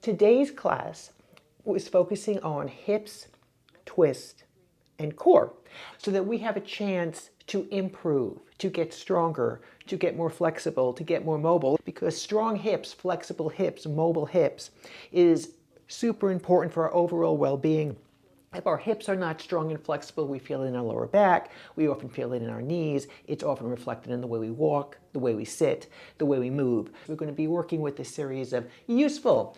Today's class was focusing on hips, twist, and core so that we have a chance to improve, to get stronger, to get more flexible, to get more mobile, because strong hips, flexible hips, mobile hips is super important for our overall well-being. If our hips are not strong and flexible, we feel it in our lower back, we often feel it in our knees, it's often reflected in the way we walk, the way we sit, the way we move. We're going to be working with a series of useful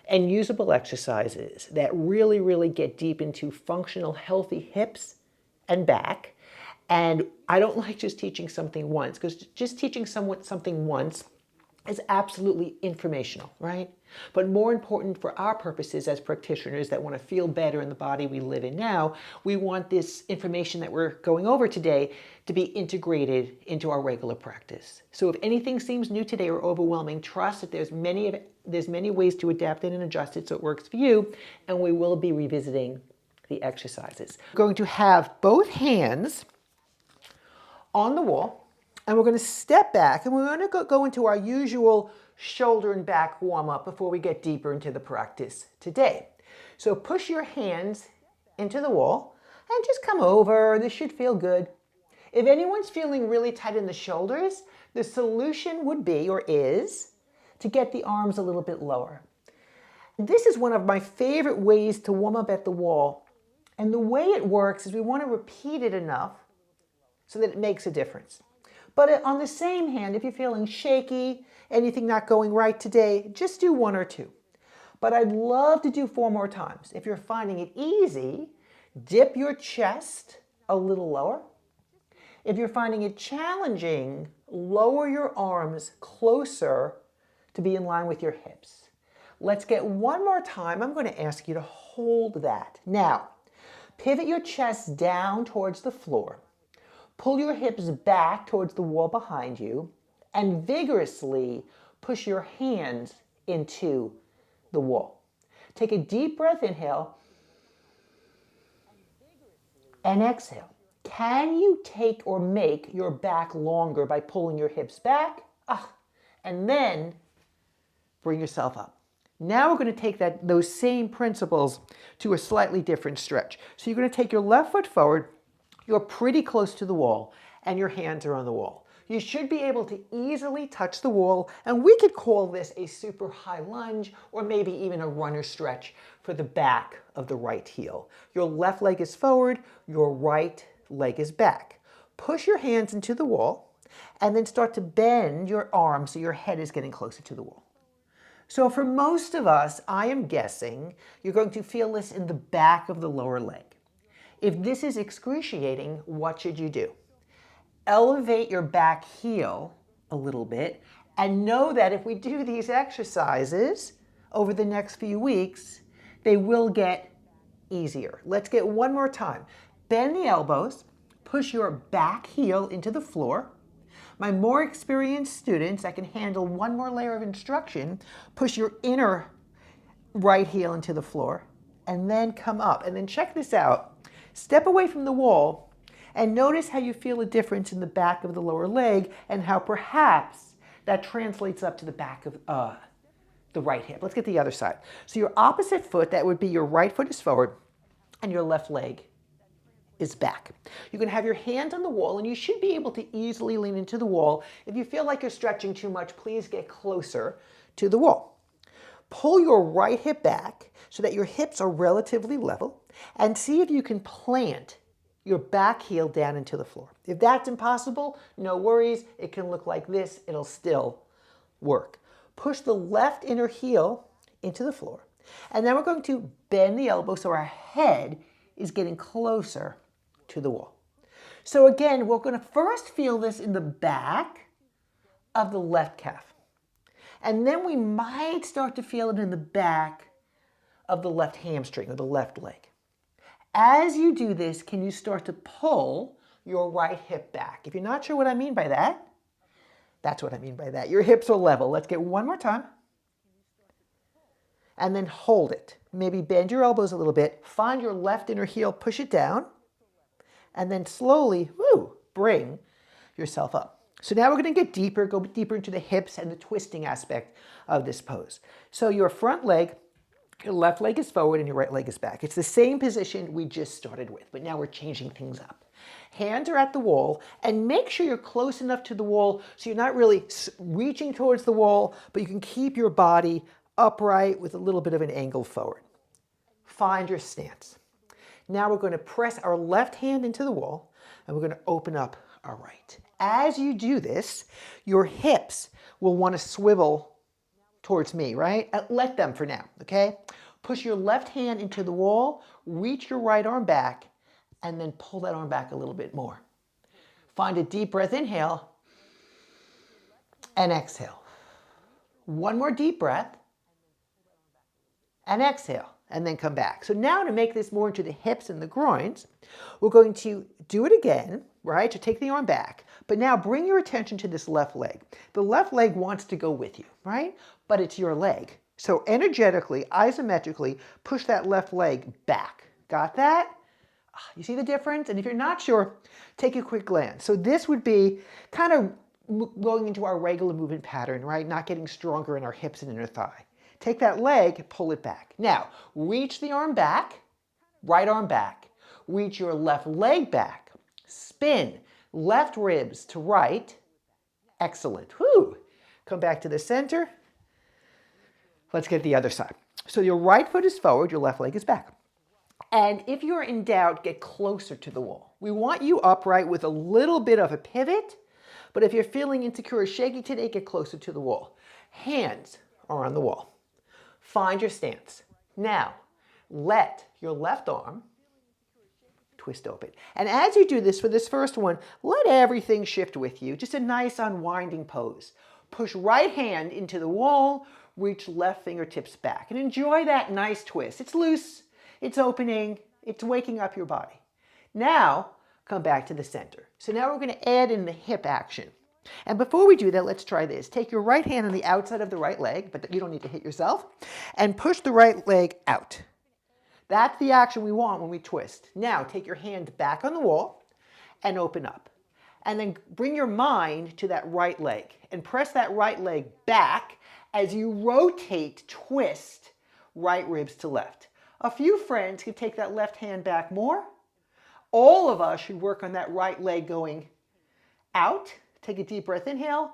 and usable exercises that really get deep into functional, healthy hips and back. And I don't like just teaching something once, because just teaching something once is absolutely informational, right? But more important for our purposes as practitioners that want to feel better in the body we live in now, we want this information that we're going over today to be integrated into our regular practice. So if anything seems new today or overwhelming, trust that there's many ways to adapt it and adjust it so it works for you, and we will be revisiting the exercises. We're going to have both hands on the wall, and we're going to step back, and we're going to go into our usual shoulder and back warm-up before we get deeper into the practice today. So push your hands into the wall and just come over. This should feel good. If anyone's feeling really tight in the shoulders, the solution would be, or is, to get the arms a little bit lower. This is one of my favorite ways to warm up at the wall. And the way it works is we want to repeat it enough so that it makes a difference. But on the same hand, if you're feeling shaky, anything not going right today, just do 1 or 2. But I'd love to do 4 more times. If you're finding it easy, dip your chest a little lower. If you're finding it challenging, lower your arms closer to be in line with your hips. Let's get 1 more time. I'm going to ask you to hold that. Now, pivot your chest down towards the floor. Pull your hips back towards the wall behind you and vigorously push your hands into the wall. Take a deep breath, inhale, and exhale. Can you take or make your back longer by pulling your hips back? And then bring yourself up. Now we're going to take those same principles to a slightly different stretch. So you're going to take your left foot forward. You're pretty close to the wall, and your hands are on the wall. You should be able to easily touch the wall, and we could call this a super high lunge, or maybe even a runner stretch for the back of the right heel. Your left leg is forward, your right leg is back. Push your hands into the wall, and then start to bend your arms so your head is getting closer to the wall. So for most of us, I am guessing you're going to feel this in the back of the lower leg. If this is excruciating, what should you do? Elevate your back heel a little bit, and know that if we do these exercises over the next few weeks, they will get easier. Let's get 1 more time. Bend the elbows, push your back heel into the floor. My more experienced students that can handle 1 more layer of instruction, push your inner right heel into the floor, and then come up. And then check this out. Step away from the wall and notice how you feel a difference in the back of the lower leg and how perhaps that translates up to the back of the right hip. Let's get the other side. So your opposite foot, that would be your right foot is forward and your left leg is back. You can have your hands on the wall, and you should be able to easily lean into the wall. If you feel like you're stretching too much, please get closer to the wall. Pull your right hip back so that your hips are relatively level, and see if you can plant your back heel down into the floor. If that's impossible, no worries. It can look like this. It'll still work. Push the left inner heel into the floor, and then we're going to bend the elbow so our head is getting closer to the wall. So again, we're going to first feel this in the back of the left calf. And then we might start to feel it in the back of the left hamstring or the left leg. As you do this, can you start to pull your right hip back? If you're not sure what I mean by that, that's what I mean by that. Your hips are level. Let's get 1 more time. And then hold it. Maybe bend your elbows a little bit. Find your left inner heel, push it down. And then slowly, bring yourself up. So now we're going to get deeper, go deeper into the hips and the twisting aspect of this pose. So your front leg, your left leg is forward and your right leg is back. It's the same position we just started with, but now we're changing things up. Hands are at the wall, and make sure you're close enough to the wall so you're not really reaching towards the wall, but you can keep your body upright with a little bit of an angle forward. Find your stance. Now we're going to press our left hand into the wall, and we're going to open up our right. As you do this, your hips will want to swivel towards me, right? Let them for now, okay? Push your left hand into the wall, reach your right arm back, and then pull that arm back a little bit more. Find a deep breath, inhale, and exhale. One more deep breath, and exhale, and then come back. So now to make this more into the hips and the groins, we're going to do it again, right? So take the arm back, but now bring your attention to this left leg. The left leg wants to go with you, right? But it's your leg. So energetically, isometrically, push that left leg back. Got that? You see the difference? And if you're not sure, take a quick glance. So this would be kind of going into our regular movement pattern, right? Not getting stronger in our hips and inner thigh. Take that leg, pull it back. Now, reach the arm back, right arm back. Reach your left leg back. Spin, left ribs to right. Excellent. Whew. Come back to the center. Let's get the other side. So your right foot is forward, your left leg is back. And if you're in doubt, get closer to the wall. We want you upright with a little bit of a pivot, but if you're feeling insecure or shaky today, get closer to the wall. Hands are on the wall. Find your stance. Now, let your left arm twist open. And as you do this for this first one, let everything shift with you. Just a nice unwinding pose. Push right hand into the wall, reach left fingertips back, and enjoy that nice twist. It's loose. It's opening, it's waking up your body. Now, come back to the center. So now we're going to add in the hip action. And before we do that, let's try this. Take your right hand on the outside of the right leg, but you don't need to hit yourself, and push the right leg out. That's the action we want when we twist. Now, take your hand back on the wall and open up. And then bring your mind to that right leg and press that right leg back as you rotate, twist, right ribs to left. A few friends can take that left hand back more. All of us should work on that right leg going out. Take a deep breath, inhale,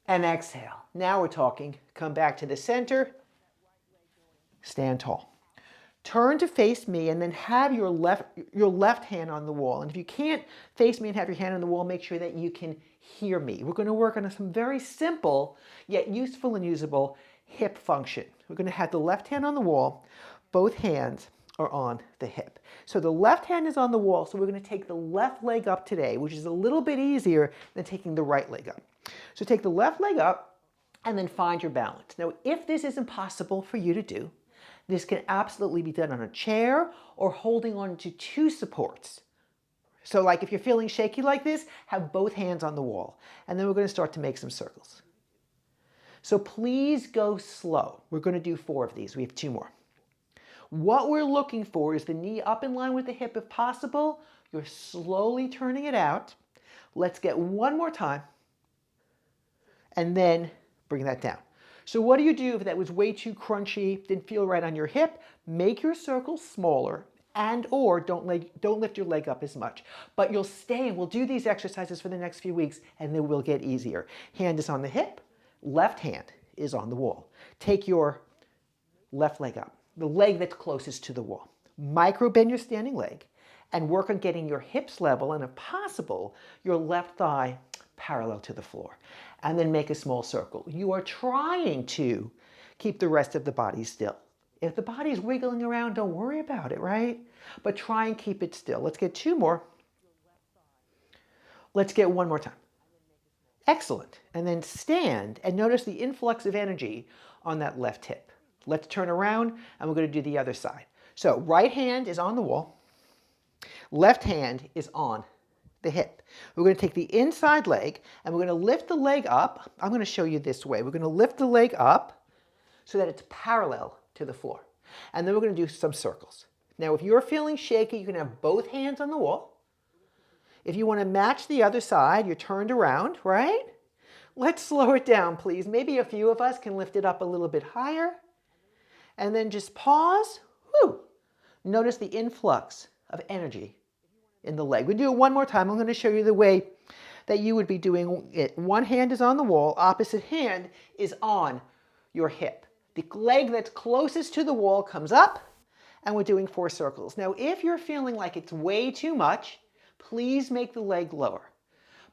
and exhale. Now we're talking. Come back to the center. Stand tall. Turn to face me and then have your left hand on the wall. And if you can't face me and have your hand on the wall, make sure that you can hear me. We're going to work on some very simple yet useful and usable hip function. We're going to have the left hand on the wall. Both hands are on the hip. So the left hand is on the wall, so we're going to take the left leg up today, which is a little bit easier than taking the right leg up. So take the left leg up and then find your balance. Now, if this isn't possible for you to do, this can absolutely be done on a chair or holding on to two supports. So like if you're feeling shaky like this, have both hands on the wall. And then we're going to start to make some circles. So please go slow. We're going to do 4 of these. We have 2 more. What we're looking for is the knee up in line with the hip if possible. You're slowly turning it out. Let's get one more time. And then bring that down. So what do you do if that was way too crunchy, didn't feel right on your hip? Make your circles smaller and or don't lift your leg up as much. But you'll stay, we'll do these exercises for the next few weeks and they will get easier. Hand is on the hip, left hand is on the wall. Take your left leg up, the leg that's closest to the wall. Micro bend your standing leg and work on getting your hips level and if possible, your left thigh parallel to the floor. And then make a small circle. You are trying to keep the rest of the body still. If the body's wiggling around, don't worry about it, right? But try and keep it still. Let's get 2 more. Let's get 1 more time. Excellent. And then stand and notice the influx of energy on that left hip. Let's turn around and we're going to do the other side. So right hand is on the wall. Left hand is on the hip. We're going to take the inside leg and we're going to lift the leg up. I'm going to show you this way. We're going to lift the leg up so that it's parallel to the floor. And then we're going to do some circles. Now, if you're feeling shaky, you can have both hands on the wall. If you want to match the other side, you're turned around, right? Let's slow it down, please. Maybe a few of us can lift it up a little bit higher. And then just pause. Whew. Notice the influx of energy in the leg. We'll do it one more time. I'm going to show you the way that you would be doing it. One hand is on the wall, opposite hand is on your hip. The leg that's closest to the wall comes up, and we're doing 4 circles. Now, if you're feeling like it's way too much, please make the leg lower.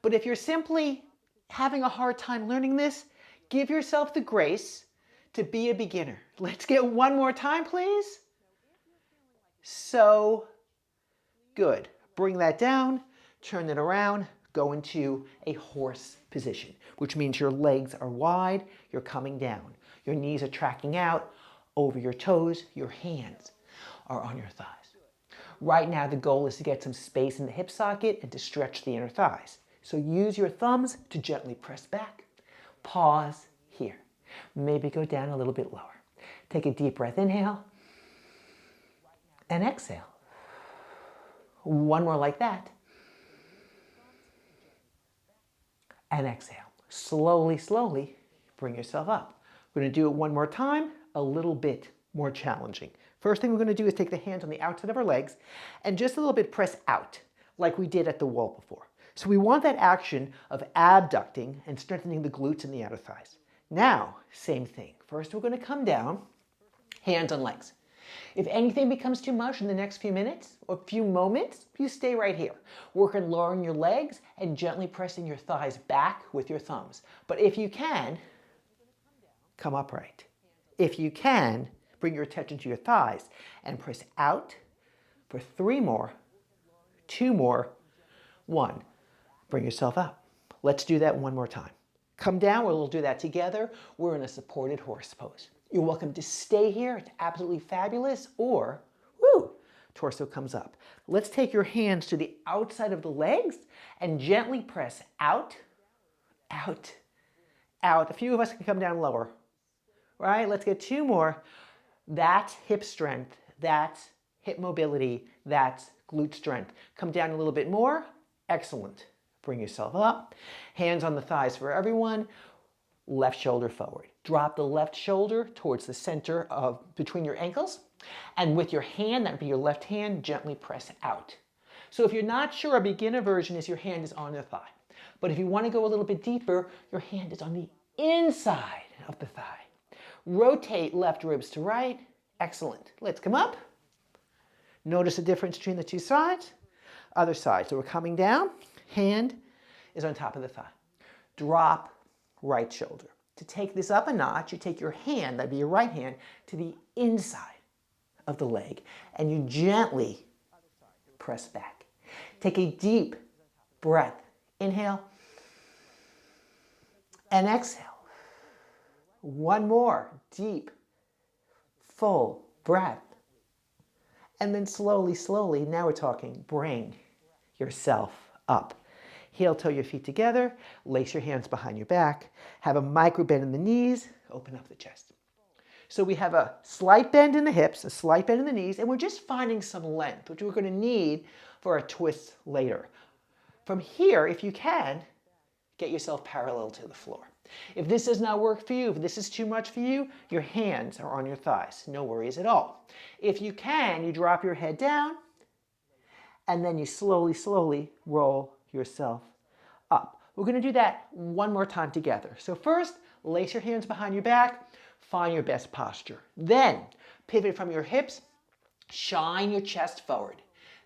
But if you're simply having a hard time learning this, give yourself the grace to be a beginner. Let's get one more time, please. So good. Bring that down, turn it around, go into a horse position, which means your legs are wide, you're coming down. Your knees are tracking out over your toes, your hands are on your thighs. Right now, the goal is to get some space in the hip socket and to stretch the inner thighs. So use your thumbs to gently press back. Pause here. Maybe go down a little bit lower. Take a deep breath, inhale, and exhale. One more like that. And exhale. Slowly, slowly, bring yourself up. We're going to do it one more time, a little bit more challenging. First thing we're going to do is take the hands on the outside of our legs and just a little bit press out, like we did at the wall before. So we want that action of abducting and strengthening the glutes and the outer thighs. Now, same thing. First, we're going to come down, hands on legs. If anything becomes too much in the next few minutes or few moments, you stay right here. Work on lowering your legs and gently pressing your thighs back with your thumbs. But if you can, come upright. If you can, bring your attention to your thighs and press out for 3 more, 2 more, 1. Bring yourself up. Let's do that one more time. Come down, we'll do that together. We're in a supported horse pose. You're welcome to stay here, it's absolutely fabulous, or, woo, torso comes up. Let's take your hands to the outside of the legs and gently press out, out, out. A few of us can come down lower, right? Let's get 2 more. That's hip strength, that's hip mobility, that's glute strength. Come down a little bit more, excellent. Bring yourself up, hands on the thighs for everyone, left shoulder forward. Drop the left shoulder towards the center of between your ankles, and with your hand, that would be your left hand, gently press out. So if you're not sure, a beginner version is your hand is on the thigh. But if you want to go a little bit deeper, your hand is on the inside of the thigh. Rotate left ribs to right. Excellent. Let's come up. Notice the difference between the 2 sides. Other side. So we're coming down. Hand is on top of the thigh. Drop right shoulder. To take this up a notch, you take your hand, that'd be your right hand, to the inside of the leg, and you gently press back. Take a deep breath. Inhale and exhale. One more deep, full breath. And then slowly, slowly, now we're talking, bring yourself up. Heel toe your feet together, lace your hands behind your back, have a micro bend in the knees, open up the chest. So we have a slight bend in the hips, a slight bend in the knees, and we're just finding some length, which we're going to need for a twist later. From here, if you can, get yourself parallel to the floor. If this does not work for you, if this is too much for you, your hands are on your thighs. No worries at all. If you can, you drop your head down, and then you slowly, slowly roll yourself up. We're going to do that one more time together. So first, lace your hands behind your back, find your best posture. Then, pivot from your hips, shine your chest forward.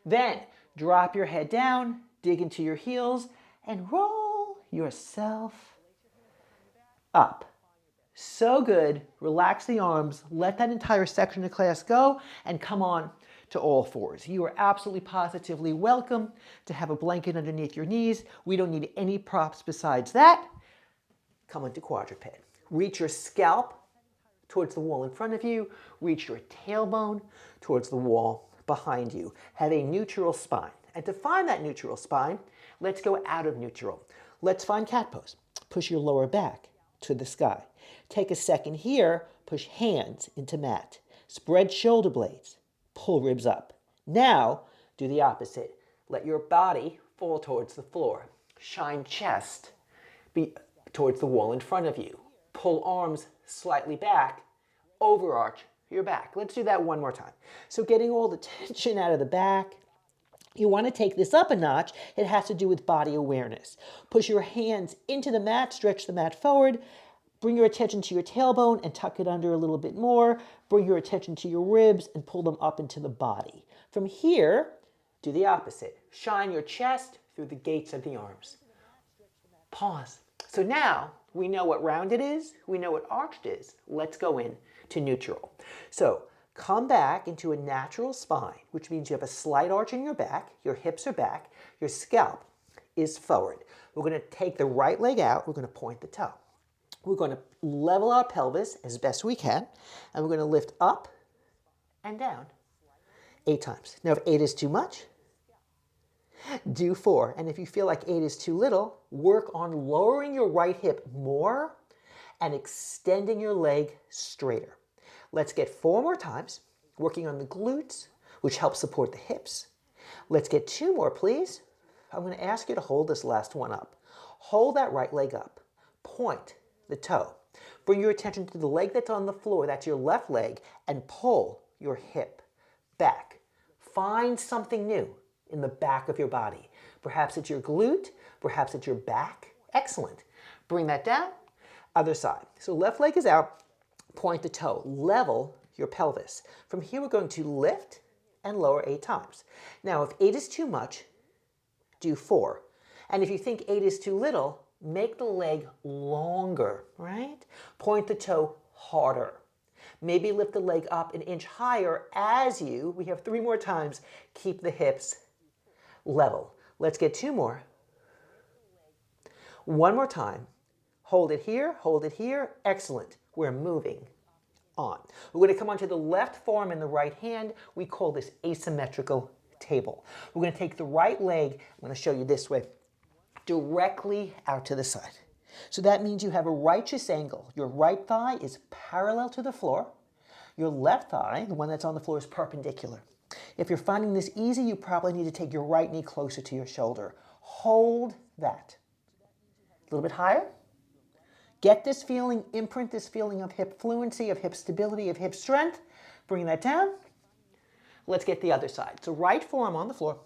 Then, drop your head down, dig into your heels, and roll yourself up. So good. Relax the arms, let that entire section of class go, and come on to all fours. You are absolutely positively welcome to have a blanket underneath your knees. We don't need any props besides that. Come into quadruped. Reach your scalp towards the wall in front of you. Reach your tailbone towards the wall behind you. Have a neutral spine. And to find that neutral spine, let's go out of neutral. Let's find cat pose. Push your lower back to the sky. Take a second here, push hands into mat. Spread shoulder blades. Pull ribs up. Now, do the opposite. Let your body fall towards the floor. Shine chest towards the wall in front of you. Pull arms slightly back, overarch your back. Let's do that one more time. So getting all the tension out of the back. You want to take this up a notch. It has to do with body awareness. Push your hands into the mat, stretch the mat forward. Bring your attention to your tailbone and tuck it under a little bit more. Bring your attention to your ribs and pull them up into the body. From here, do the opposite. Shine your chest through the gates of the arms. Pause. So now we know what rounded is. We know what arched is. Let's go in to neutral. So come back into a natural spine, which means you have a slight arch in your back. Your hips are back. Your scalp is forward. We're going to take the right leg out. We're going to point the toe. We're going to level our pelvis as best we can, and we're going to lift up and down 8 times. Now, if 8 is too much, do 4. And if you feel like 8 is too little, work on lowering your right hip more and extending your leg straighter. Let's get 4 more times, working on the glutes, which helps support the hips. Let's get 2 more, please. I'm going to ask you to hold this last one up. Hold that right leg up. Point the toe. Bring your attention to the leg that's on the floor, that's your left leg, and pull your hip back. Find something new in the back of your body. Perhaps it's your glute, perhaps it's your back. Excellent. Bring that down. Other side. So left leg is out, point the toe, level your pelvis. From here we're going to lift and lower 8 times. Now if 8 is too much, do 4. And if you think 8 is too little, make the leg longer, right? Point the toe harder. Maybe lift the leg up an inch higher as we have 3 more times, keep the hips level. Let's get 2 more. 1 more time. Hold it here, excellent. We're moving on. We're going to come onto the left forearm and the right hand. We call this asymmetrical table. We're going to take the right leg, I'm going to show you this way, directly out to the side. So that means you have a righteous angle. Your right thigh is parallel to the floor. Your left thigh, the one that's on the floor, is perpendicular. If you're finding this easy, you probably need to take your right knee closer to your shoulder. Hold that. A little bit higher. Get this feeling, imprint this feeling of hip fluency, of hip stability, of hip strength. Bring that down. Let's get the other side. So right forearm on the floor,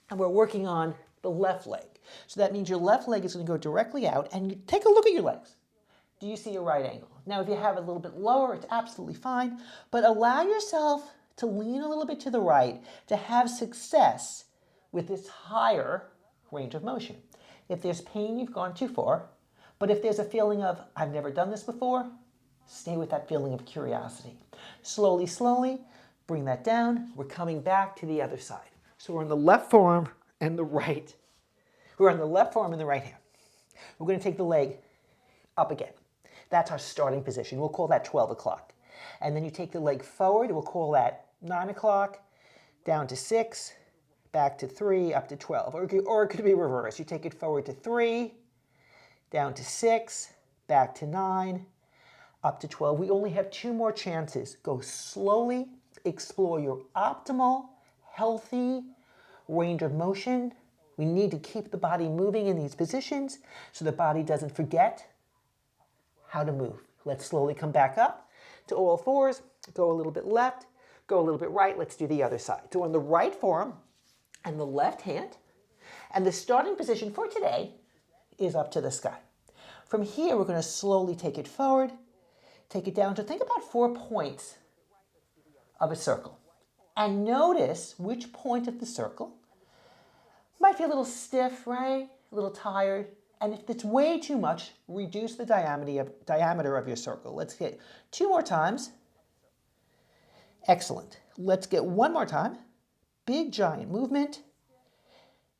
and we're working on the left leg. So that means your left leg is going to go directly out, and you take a look at your legs. Do you see a right angle? Now, if you have it a little bit lower, it's absolutely fine, but allow yourself to lean a little bit to the right to have success with this higher range of motion. If there's pain, you've gone too far, but if there's a feeling of, I've never done this before, stay with that feeling of curiosity. Slowly, slowly, bring that down. We're coming back to the other side. So we're on the left forearm and the right. We're on the left forearm and the right hand. We're going to take the leg up again. That's our starting position. We'll call that 12 o'clock. And then you take the leg forward. We'll call that 9 o'clock, down to 6, back to 3, up to 12. Or it could be reversed. You take it forward to 3, down to 6, back to 9, up to 12. We only have 2 more chances. Go slowly. Explore your optimal, healthy range of motion. We need to keep the body moving in these positions so the body doesn't forget how to move. Let's slowly come back up to all fours. Go a little bit left, go a little bit right. Let's do the other side. So on the right forearm and the left hand, and the starting position for today is up to the sky. From here, we're going to slowly take it forward, take it down to think about 4 points of a circle. And notice which point of the circle might feel a little stiff, right? A little tired. And if it's way too much, reduce the diameter of your circle. Let's get 2 more times. Excellent. Let's get 1 more time. Big giant movement.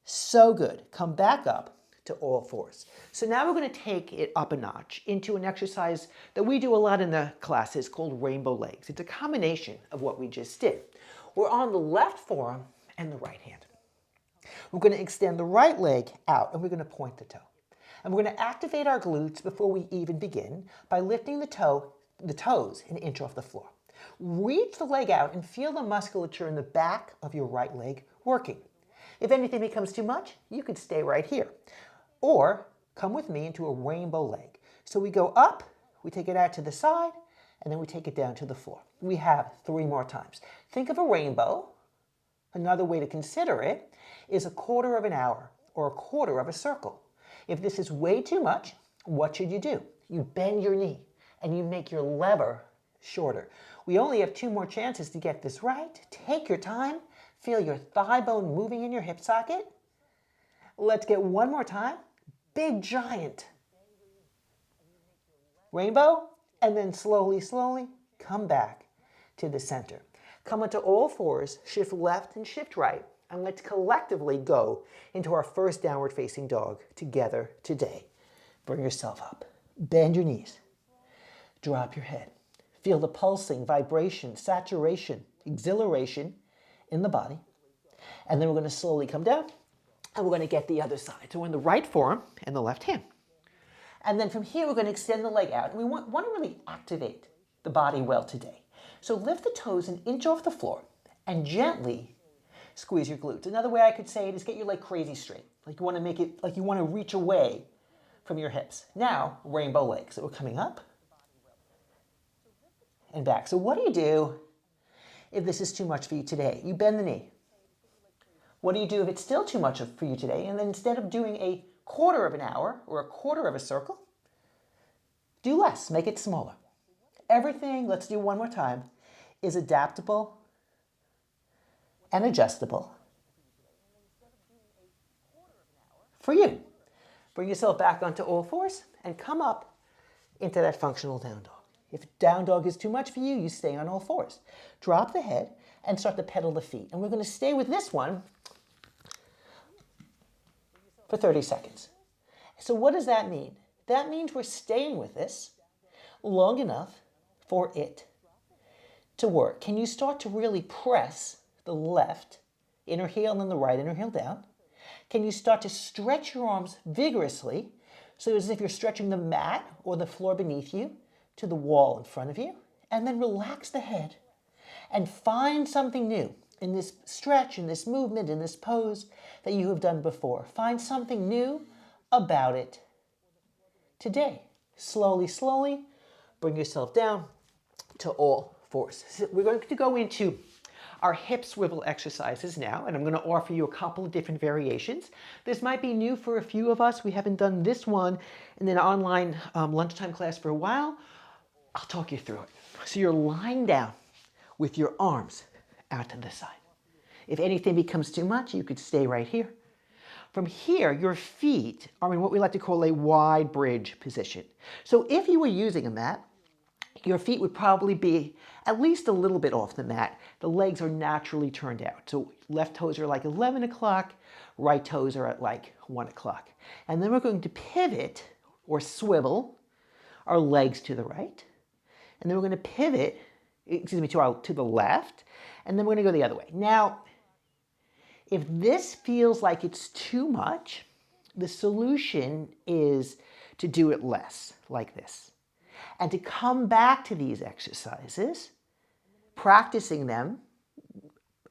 So good. Come back up to all fours. So now we're going to take it up a notch into an exercise that we do a lot in the classes called rainbow legs. It's a combination of what we just did. We're on the left forearm and the right hand. We're going to extend the right leg out and we're going to point the toe. And we're going to activate our glutes before we even begin by lifting the toes an inch off the floor. Reach the leg out and feel the musculature in the back of your right leg working. If anything becomes too much, you could stay right here. Or come with me into a rainbow leg. So we go up, we take it out to the side, and then we take it down to the floor. We have 3 more times. Think of a rainbow. Another way to consider it is a quarter of an hour or a quarter of a circle. If this is way too much, what should you do? You bend your knee and you make your lever shorter. We only have 2 more chances to get this right. Take your time. Feel your thigh bone moving in your hip socket. Let's get 1 more time. Big giant rainbow, and then slowly, slowly come back to the center. Come onto all fours, shift left and shift right, and let's collectively go into our first downward facing dog together today. Bring yourself up. Bend your knees. Drop your head. Feel the pulsing, vibration, saturation, exhilaration in the body. And then we're going to slowly come down, and we're going to get the other side. So we're in the right forearm and the left hand. And then from here, we're going to extend the leg out. And we want to really activate the body well today. So lift the toes an inch off the floor and gently squeeze your glutes. Another way I could say it is get your leg crazy straight. Like you want to make it, like you want to reach away from your hips. Now, rainbow legs. So we're coming up and back. So what do you do if this is too much for you today? You bend the knee. What do you do if it's still too much for you today? And then instead of doing a quarter of an hour or a quarter of a circle, do less, make it smaller. Everything, let's do one more time, is adaptable and adjustable for you. Bring yourself back onto all fours and come up into that functional down dog. If down dog is too much for you, you stay on all fours. Drop the head and start to pedal the feet. And we're going to stay with this one for 30 seconds. So what does that mean? That means we're staying with this long enough for it to work. Can you start to really press the left inner heel and then the right inner heel down? Can you start to stretch your arms vigorously, so as if you're stretching the mat or the floor beneath you to the wall in front of you? And then relax the head and find something new in this stretch, in this movement, in this pose that you have done before. Find something new about it today. Slowly, slowly, bring yourself down to all fours. So we're going to go into our hip swivel exercises now, and I'm going to offer you a couple of different variations. This might be new for a few of us. We haven't done this one in an online lunchtime class for a while. I'll talk you through it. So you're lying down with your arms out to the side. If anything becomes too much, you could stay right here. From here, your feet are in what we like to call a wide bridge position. So if you were using a mat, your feet would probably be at least a little bit off the mat. The legs are naturally turned out. So left toes are like 11 o'clock, right toes are at like 1 o'clock. And then we're going to pivot or swivel our legs to the right. And then we're going to pivot, to the left. And then we're going to go the other way. Now, if this feels like it's too much, the solution is to do it less, like this. And to come back to these exercises, practicing them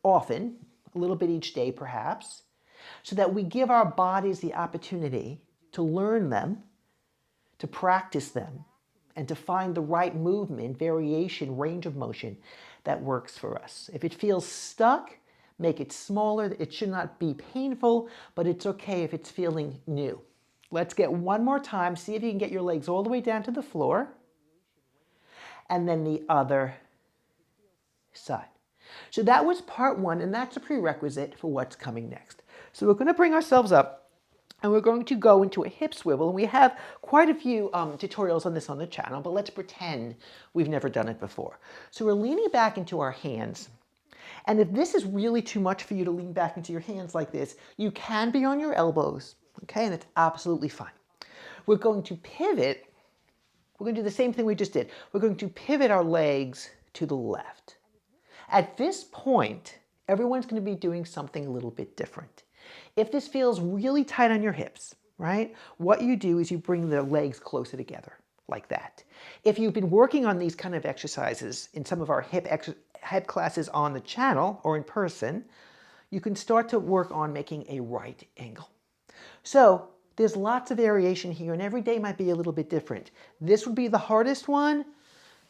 often, a little bit each day perhaps, so that we give our bodies the opportunity to learn them, to practice them, and to find the right movement, variation, range of motion that works for us. If it feels stuck, make it smaller. It should not be painful, but it's okay if it's feeling new. Let's get one more time. See if you can get your legs all the way down to the floor. And then the other side. So that was part one, and that's a prerequisite for what's coming next. So we're going to bring ourselves up, and we're going to go into a hip swivel. And we have quite a few tutorials on this on the channel, but let's pretend we've never done it before. So we're leaning back into our hands. And if this is really too much for you to lean back into your hands like this, you can be on your elbows, okay? And it's absolutely fine. We're going to pivot. We're going to do the same thing we just did. We're going to pivot our legs to the left. At this point, everyone's going to be doing something a little bit different. If this feels really tight on your hips, right, what you do is you bring the legs closer together, like that. If you've been working on these kind of exercises in some of our hip classes on the channel or in person, you can start to work on making a right angle. So there's lots of variation here, and every day might be a little bit different. This would be the hardest one.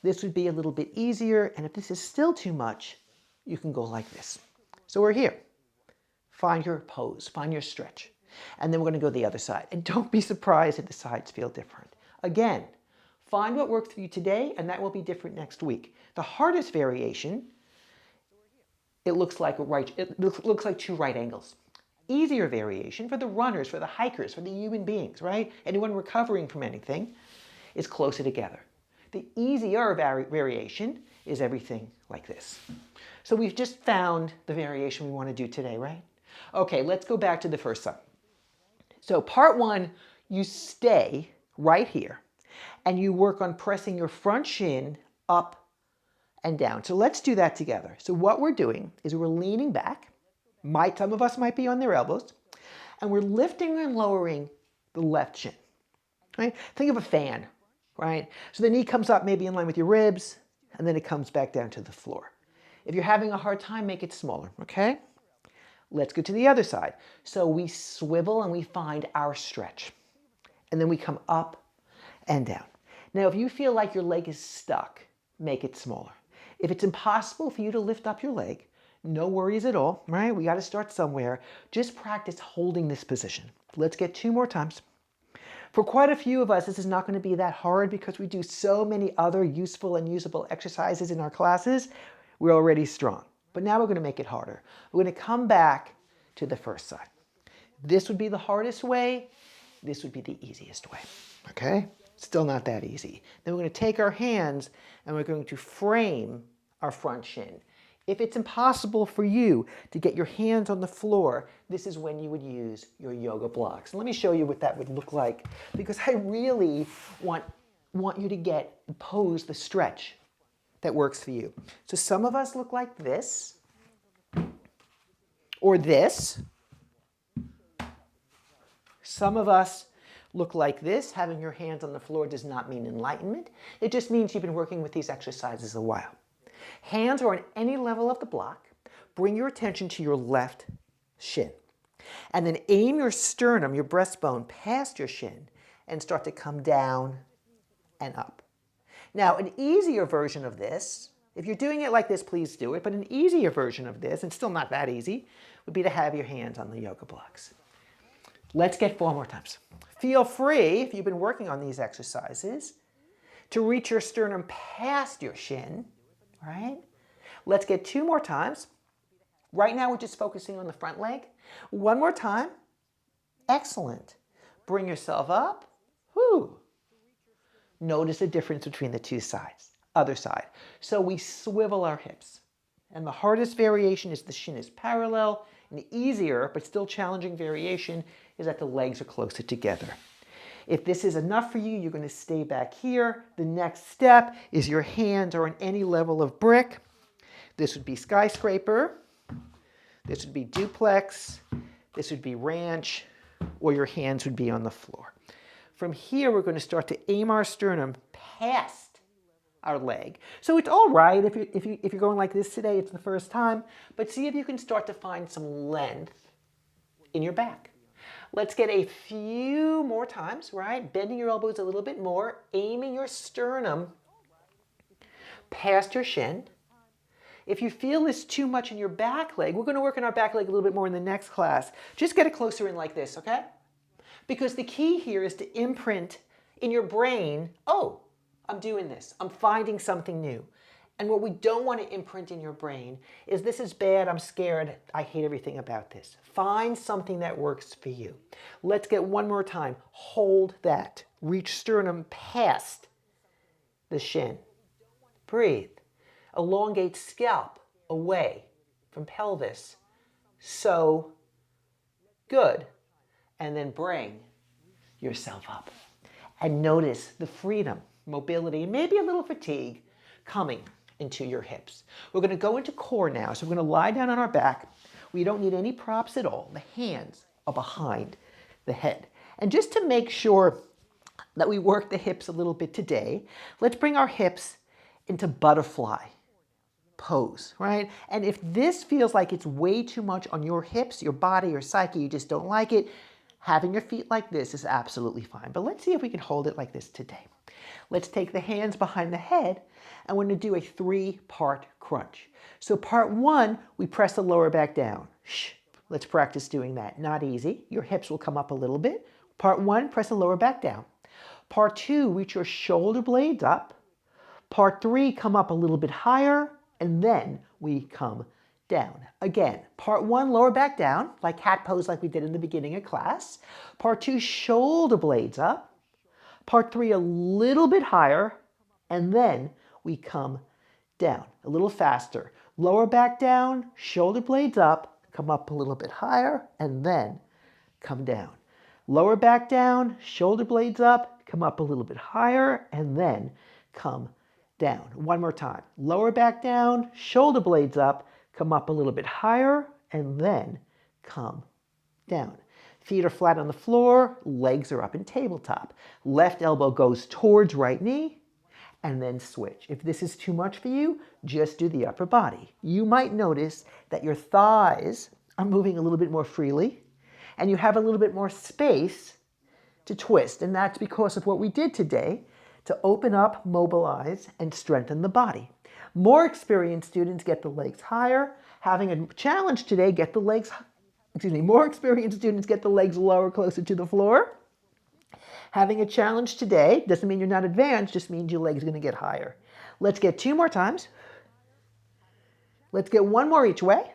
This would be a little bit easier, and if this is still too much, you can go like this. So we're here. Find your pose, find your stretch. And then we're going to go the other side. And don't be surprised if the sides feel different. Again, find what works for you today, and that will be different next week. The hardest variation, it looks like two right angles. Easier variation for the runners, for the hikers, for the human beings, right? Anyone recovering from anything is closer together. The easier variation is everything like this. So we've just found the variation we want to do today, right? Okay, let's go back to the first side. So part one, you stay right here and you work on pressing your front shin up and down. So let's do that together. So what we're doing is we're leaning back. Some of us might be on their elbows, and we're lifting and lowering the left shin, right? Think of a fan, right? So the knee comes up maybe in line with your ribs, and then it comes back down to the floor. If you're having a hard time, make it smaller, okay? Let's go to the other side. So we swivel and we find our stretch, and then we come up and down. Now, if you feel like your leg is stuck, make it smaller. If it's impossible for you to lift up your leg, no worries at all, right? We got to start somewhere. Just practice holding this position. Let's get 2 more times. For quite a few of us, this is not going to be that hard because we do so many other useful and usable exercises in our classes. We're already strong. But now we're going to make it harder. We're going to come back to the first side. This would be the hardest way. This would be the easiest way, okay? Still not that easy. Then we're going to take our hands and we're going to frame our front shin. If it's impossible for you to get your hands on the floor, this is when you would use your yoga blocks. And let me show you what that would look like, because I really want you to get the pose, the stretch that works for you. So some of us look like this, or this. Some of us look like this. Having your hands on the floor does not mean enlightenment. It just means you've been working with these exercises a while. Hands are on any level of the block. Bring your attention to your left shin. And then aim your sternum, your breastbone, past your shin and start to come down and up. Now, an easier version of this, if you're doing it like this, please do it, but an easier version of this, and still not that easy, would be to have your hands on the yoga blocks. Let's get 4 more times. Feel free, if you've been working on these exercises, to reach your sternum past your shin, right? Let's get 2 more times. Right now, we're just focusing on the front leg. 1 more time. Excellent. Bring yourself up. Whoo. Notice the difference between the 2 sides. Other side. So we swivel our hips. And the hardest variation is the shin is parallel. And the easier, but still challenging variation is that the legs are closer together. If this is enough for you, you're going to stay back here. The next step is your hands are on any level of brick. This would be skyscraper. This would be duplex. This would be ranch, or your hands would be on the floor. From here, we're going to start to aim our sternum past our leg. So it's all right if you're going like this today, it's the first time, but see if you can start to find some length in your back. Let's get a few more times, right? Bending your elbows a little bit more, aiming your sternum past your shin. If you feel this too much in your back leg, we're going to work on our back leg a little bit more in the next class. Just get it closer in like this, okay? Because the key here is to imprint in your brain, oh, I'm doing this. I'm finding something new. And what we don't want to imprint in your brain is this is bad, I'm scared, I hate everything about this. Find something that works for you. Let's get 1 more time. Hold that. Reach sternum past the shin. Breathe. Elongate scalp away from pelvis. So good. And then bring yourself up. And notice the freedom, mobility, and maybe a little fatigue coming into your hips. We're going to go into core now. So we're going to lie down on our back. We don't need any props at all. The hands are behind the head. And just to make sure that we work the hips a little bit today, let's bring our hips into butterfly pose, right? And if this feels like it's way too much on your hips, your body, your psyche, you just don't like it, having your feet like this is absolutely fine. But let's see if we can hold it like this today. Let's take the hands behind the head, and we're going to do a 3-part crunch. So part 1, we press the lower back down. Shh. Let's practice doing that. Not easy. Your hips will come up a little bit. Part 1, press the lower back down. Part 2, reach your shoulder blades up. Part 3, come up a little bit higher, and then we come down. Again, part 1, lower back down, like cat pose like we did in the beginning of class. Part 2, shoulder blades up. Part 3, a little bit higher, and then we come down. A little faster. Lower back down, shoulder blades up, come up a little bit higher, and then come down. Lower back down, shoulder blades up, come up a little bit higher, and then come down. One more time. Lower back down, shoulder blades up, come up a little bit higher, and then come down. Feet are flat on the floor, legs are up in tabletop. Left elbow goes towards right knee, and then switch. If this is too much for you, just do the upper body. You might notice that your thighs are moving a little bit more freely, and you have a little bit more space to twist, and that's because of what we did today to open up, mobilize, and strengthen the body. More experienced students get the legs higher. Having a challenge today, get the legs, more experienced students get the legs lower, closer to the floor. Having a challenge today doesn't mean you're not advanced, just means your legs are going to get higher. Let's get 2 more times. Let's get 1 more each way.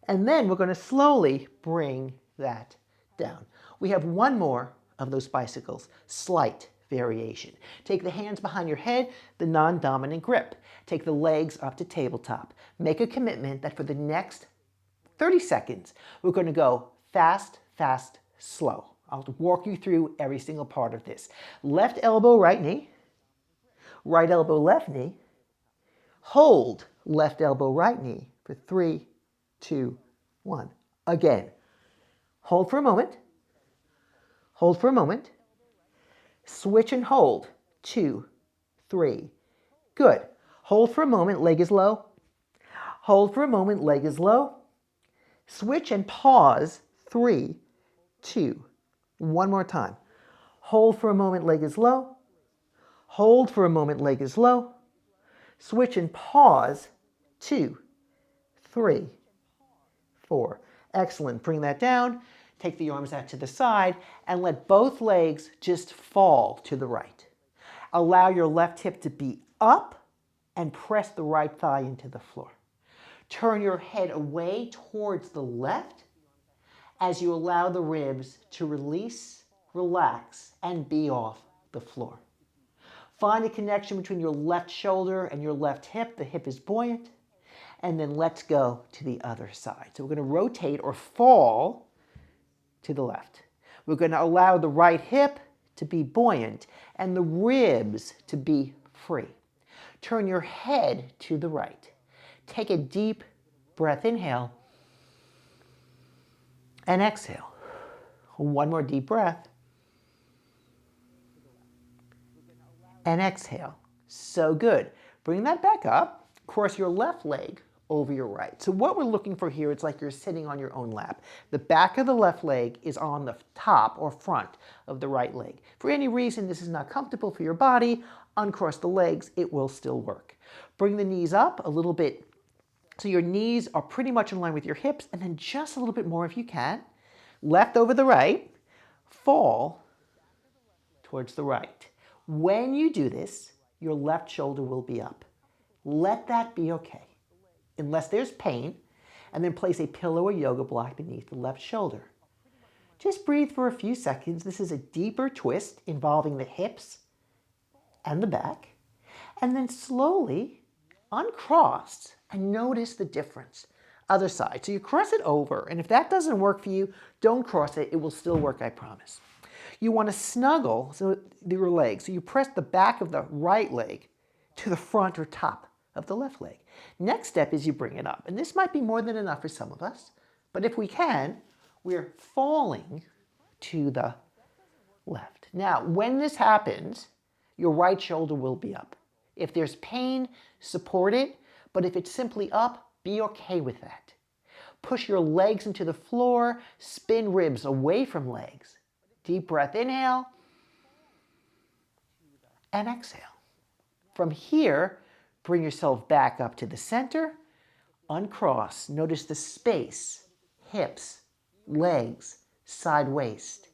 And then we're going to slowly bring that down. We have 1 more of those bicycles, slight variation. Take the hands behind your head, the non-dominant grip. Take the legs up to tabletop. Make a commitment that for the next 30 seconds, we're going to go fast, fast, slow. I'll walk you through every single part of this. Left elbow, right knee. Right elbow, left knee. Hold left elbow, right knee for 3, 2, 1. Again. Hold for a moment. Hold for a moment. Switch and hold. 2, 3. Good. Hold for a moment, leg is low. Hold for a moment, leg is low. Switch and pause. 3, 2. 1 more time. Hold for a moment, leg is low. Hold for a moment, leg is low. Switch and pause. 2, 3, 4. Excellent. Bring that down. Take the arms out to the side and let both legs just fall to the right. Allow your left hip to be up and press the right thigh into the floor. Turn your head away towards the left as you allow the ribs to release, relax, and be off the floor. Find a connection between your left shoulder and your left hip. The hip is buoyant. And then let's go to the other side. So we're going to rotate or fall to the left. We're going to allow the right hip to be buoyant and the ribs to be free. Turn your head to the right. Take a deep breath, inhale, and exhale. 1 more deep breath. And exhale. So good. Bring that back up. Cross your left leg over your right. So what we're looking for here, it's like you're sitting on your own lap. The back of the left leg is on the top or front of the right leg. For any reason this is not comfortable for your body, uncross the legs, it will still work. Bring the knees up a little bit so your knees are pretty much in line with your hips, and then just a little bit more if you can. Left over the right, fall towards the right. When you do this, your left shoulder will be up. Let that be okay, unless there's pain, and then place a pillow or yoga block beneath the left shoulder. Just breathe for a few seconds. This is a deeper twist involving the hips and the back, and then slowly uncross and notice the difference. Other side. So you cross it over, and if that doesn't work for you, don't cross it. It will still work, I promise. You want to snuggle your legs. So you press the back of the right leg to the front or top of the left leg. Next step is you bring it up. And this might be more than enough for some of us, but if we can, we're falling to the left. Now, when this happens, your right shoulder will be up. If there's pain, support it, but if it's simply up, be okay with that. Push your legs into the floor, spin ribs away from legs. Deep breath, inhale, and exhale. From here, bring yourself back up to the center, uncross. Notice the space, hips, legs, side waist,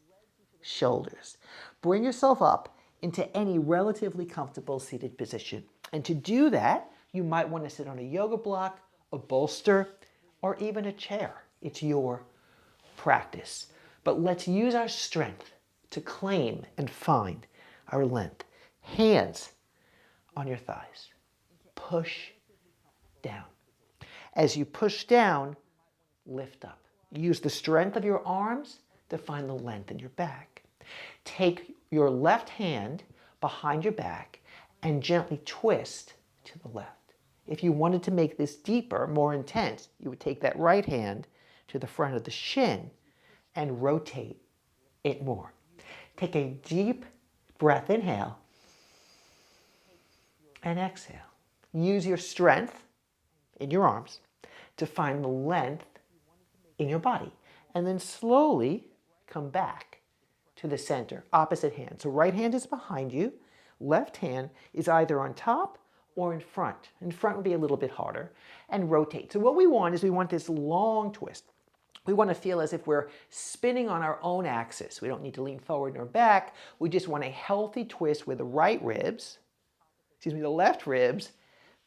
shoulders. Bring yourself up into any relatively comfortable seated position. And to do that, you might want to sit on a yoga block, a bolster, or even a chair. It's your practice. But let's use our strength to claim and find our length. Hands on your thighs. Push down. As you push down, lift up. Use the strength of your arms to find the length in your back. Take your left hand behind your back and gently twist to the left. If you wanted to make this deeper, more intense, you would take that right hand to the front of the shin and rotate it more. Take a deep breath, inhale, and exhale. Use your strength in your arms to find the length in your body. And then slowly come back to the center, opposite hand. So right hand is behind you, left hand is either on top or in front. In front would be a little bit harder. And rotate. So what we want is we want this long twist. We want to feel as if we're spinning on our own axis. We don't need to lean forward nor back. We just want a healthy twist where the the left ribs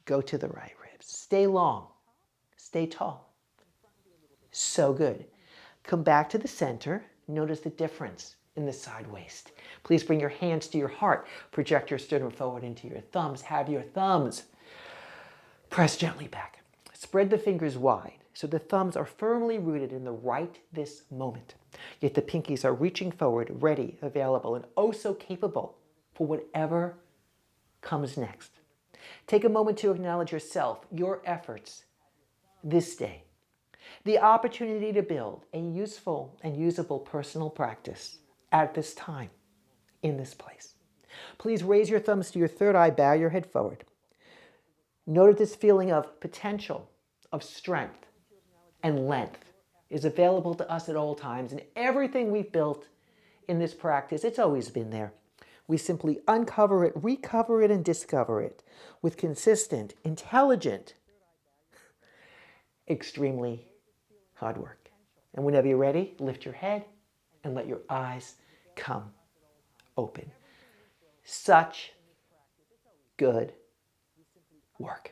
go to the right ribs. Stay long. Stay tall. So good. Come back to the center. Notice the difference in the side waist. Please bring your hands to your heart. Project your sternum forward into your thumbs. Have your thumbs press gently back. Spread the fingers wide so the thumbs are firmly rooted in the right this moment. Yet the pinkies are reaching forward, ready, available, and oh so capable for whatever comes next. Take a moment to acknowledge yourself, your efforts this day. The opportunity to build a useful and usable personal practice at this time, in this place. Please raise your thumbs to your third eye, bow your head forward. Note this feeling of potential, of strength, and length is available to us at all times, and everything we've built in this practice, it's always been there. We simply uncover it, recover it, and discover it with consistent, intelligent, extremely hard work. And whenever you're ready, lift your head and let your eyes come open. Such good work.